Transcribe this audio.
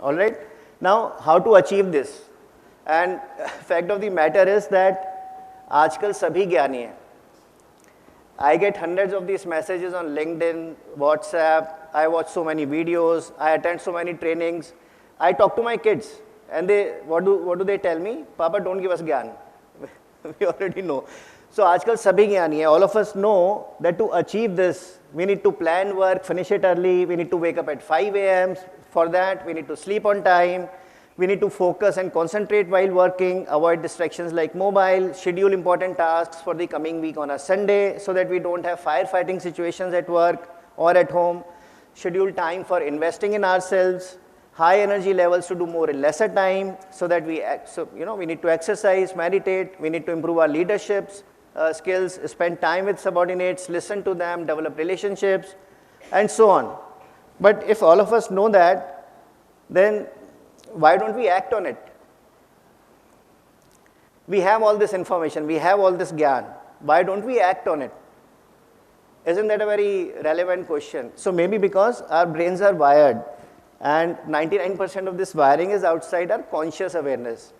All right. Now, how to achieve this? And fact of the matter is that आजकल सभी ज्ञानी हैं. I get hundreds of these messages on LinkedIn, WhatsApp. I watch so many videos. I attend so many trainings. I talk to my kids, and what do they tell me? Papa, don't give us gyan. We already know. So आजकल सभी ज्ञानी हैं. All of us know that to achieve this, we need to plan work, finish it early. We need to wake up at 5 a.m. For that, we need to sleep on time. We need to focus and concentrate while working, avoid distractions like mobile, schedule important tasks for the coming week on a Sunday so that we don't have firefighting situations at work or at home, schedule time for investing in ourselves, high energy levels to do more in lesser time so that we need to exercise, meditate, we need to improve our leadership skills, spend time with subordinates, listen to them, develop relationships, and so on. But if all of us know that, then why don't we act on it? We have all this information, we have all this gyan. Why don't we act on it? Isn't that a very relevant question? So maybe because our brains are wired and 99% of this wiring is outside our conscious awareness.